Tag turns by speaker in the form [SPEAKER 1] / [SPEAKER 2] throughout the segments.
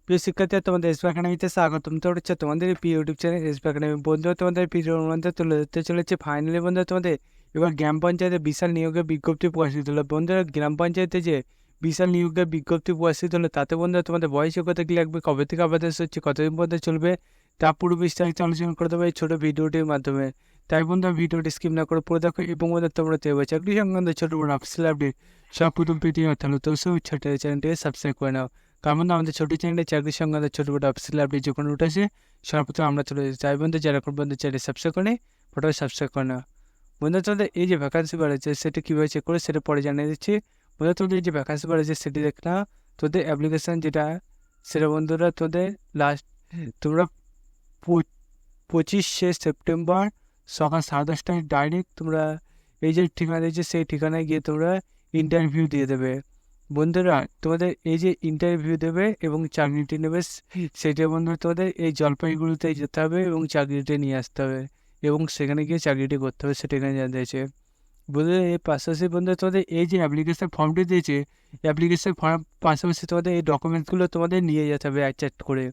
[SPEAKER 1] প্রিয় শিক্ষার্থীরা, তোমাদের এসপি একাডেমিতে স্বাগতম। তো হচ্ছে তোমাদের প্রিয় ইউটিউব চ্যানেল এসপি একাডেমি। বন্ধুরা, তোমাদের ভিডিওর মধ্যে তুলে ধরতে চলেছে ফাইনালি বন্ধুরা তোমাদের এবার গ্রাম পঞ্চায়েতে বিশাল নিয়োগের বিজ্ঞপ্তি প্রকাশিত হলো। বন্ধুরা, গ্রাম পঞ্চায়েতে যে বিশাল নিয়োগের বিজ্ঞপ্তি প্রকাশিত হলো তাতে বন্ধুরা তোমাদের বয়স যোগ্যতা কি লাগবে, কবে থেকে আবেদন হচ্ছে, কতদিন পর্যন্ত চলবে, তা পুরো বিস্তারিত আলোচনা করে দেবো এই ছোটো ভিডিওটির মাধ্যমে। তাই বন্ধুরা, ভিডিওটি স্কিপ না করে পুরো দেখো এবং বন্ধুরা তোমরা তো এবার চাকরি সংক্রান্ত ছোটো বড় অফিসিয়াল আপডেট সব প্রথম পেতে তাহলে তো সব ছোট চ্যানেলটিকে সাবস্ক্রাইব করে নাও। কারণ আমাদের ছোটো চ্যানেলে চাকরির সংক্রান্ত ছোটো বড় অফিসিয়াল আপডেট যখন উঠেছে সর্বপ্রথম আমরা চলে যাই। তাই বন্ধু, যারা এখন বন্ধু চ্যানেল সাবস্ক্রাইব করে ফটো সাবস্ক্রাইব করে নাও। বন্ধু, তোমাদের এই যে ভ্যাকান্সি বাড়াচ্ছে সেটা কীভাবে চেক করে সেটা পরে জানিয়ে দিচ্ছি। বন্ধু, তোদের এই যে ভ্যাকান্সি বাড়াচ্ছে সেটি দেখ না, তোদের অ্যাপ্লিকেশান যেটা সেটা বন্ধুরা তোদের লাস্ট তোমরা 25শে সেপ্টেম্বর সকাল 10:30টায় ডাইরেক্ট তোমরা এই যে ঠিকানা দিয়েছে সেই ঠিকানায় গিয়ে তোমরা ইন্টারভিউ দিয়ে দেবে। বন্ধুরা, তোমাদের এই যে ইন্টারভিউ দেবে এবং চাকরিটি নেবে সেটা বন্ধুরা তোমাদের এই জলপাইগুড়িতে যেতে হবে এবং চাকরিটি নিয়ে আসতে হবে এবং সেখানে গিয়ে চাকরিটি করতে হবে, সেটা এখানে জানতে চাইছে। বন্ধুরা, এই পাশাপাশি বন্ধুরা তোমাদের এই যে অ্যাপ্লিকেশন ফর্মটি দিয়েছে অ্যাপ্লিকেশন ফর্ম পাশাপাশি তোমাদের এই ডকুমেন্টসগুলো তোমাদের নিয়ে যেতে হবে অ্যাটাচ করে।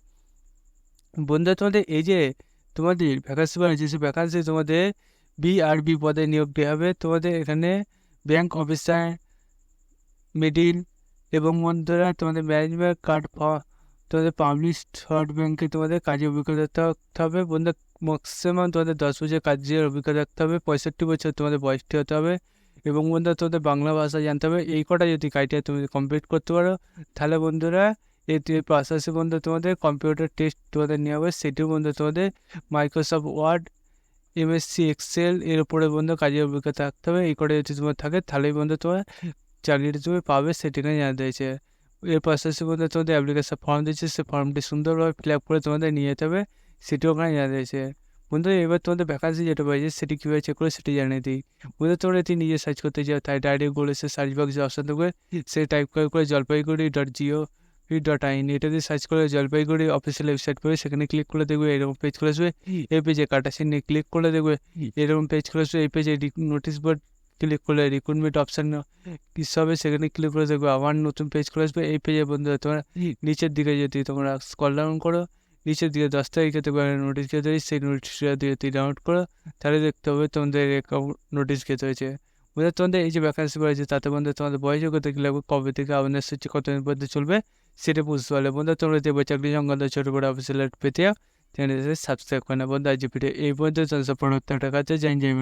[SPEAKER 1] বন্ধুরা, তোমাদের এই যে তোমাদের ভ্যাকান্সি বাড়ছে সেই ভ্যাকান্সি তোমাদের বিআরবি পদে নিয়োগ দেওয়া হবে। তোমাদের এখানে ব্যাংক অফিসার, মিডিল এবং বন্ধুরা তোমাদের ম্যানেজমেন্ট কার্ড তোমাদের পাবলিশ থর্ড ব্যাংকে তোমাদের কাজের অভিজ্ঞতা থাকতে হবে। বন্ধুরা, ম্যাক্সিমাম তোমাদের 10 বছর কাজের অভিজ্ঞতা রাখতে হবে, 65 বছর তোমাদের বয়সটি হতে হবে এবং বন্ধুরা তোমাদের বাংলা ভাষা জানতে হবে। এই কটা যদি ক্রাইটেরিয়া তুমি কমপ্লিট করতে পারো তাহলে বন্ধুরা এর পাশাপাশি বন্ধু তোমাদের কম্পিউটার টেস্ট তোমাদের নেওয়া হবে, সেটিও বন্ধু তোমাদের মাইক্রোসফট ওয়ার্ড, এমএসসি এক্সেল এর উপরে বন্ধু কাজের অভিজ্ঞতা থাকতে হবে। এই কটা যদি তোমার থাকে তাহলেই বন্ধু তোমার চাকরিটা তুমি পাবে, সেটিখানে জানাতে হয়েছে। এর পাশাপাশি বন্ধু তোমাদের অ্যাপ্লিকেশন ফর্ম দিচ্ছে, সেই ফর্মটি সুন্দরভাবে ফিল আপ করে তোমাদের নিয়ে যেতে হবে, সেটিও ওখানে জানাতে হয়েছে। বন্ধু, এবার তোমাদের ভ্যাকান্সি যেটা পাইছে সেটি কীভাবে চেক করে সেটি জানিয়ে দিই। বন্ধু, তোমরা এটি নিজে সার্চ করতে চাও তাই ডাইরেক্ট বলে সে সার্চ বক্সে অপশন থাকবে, সে টাইপ করে জলপাইগুড়ি.gov.in এটা দিয়ে সার্চ করে জলপাইগুড়ি অফিসিয়াল ওয়েবসাইট পাবে, সেখানে ক্লিক করে দেখবে এরকম পেজ খুলে আসবে। এই পেজে কাটাসিন নিয়ে ক্লিক করে দেখবে এরকম পেজ খুলে আসবে। এই পেজে নোটিশ বোর্ড ক্লিক করলে রিক্রুটমেন্ট অপশান কিছু হবে, সেখানে ক্লিক করে দেখবে আবার নতুন পেজ খুলে আসবে। এই পেজে বন্ধুরা তোমরা নিচের দিকে যদি তোমরা স্ক্রল ডাউন করো, নিচের দিকে 10 তারিখে তোমরা নোটিশ খেতে হয়েছে, সেই নোটিশটা দিয়ে তুই ডাউনলোড করো, তাহলে দেখতে হবে তোমাদের নোটিশ খেতে হয়েছে। বন্ধু, তোমাদের এই যে ভ্যাকান্সি বাড়ছে তাতে বন্ধু তোমাদের বয়স যোগ্যতা কি লাগবে, কবে থেকে আবেদন হচ্ছে, কতদিন পর্যন্ত চলবে সেটা বুঝতে পারলে বন্ধু তোমরা দেখবে চাকরি সংক্রান্ত ছোটো বড় অফিসিয়াল পেতে চ্যানেলটি সাবস্ক্রাইব করে না। বন্ধু, আজ ভিডিও এই পর্যন্ত পরবর্তী টাকা আছে জানি যাই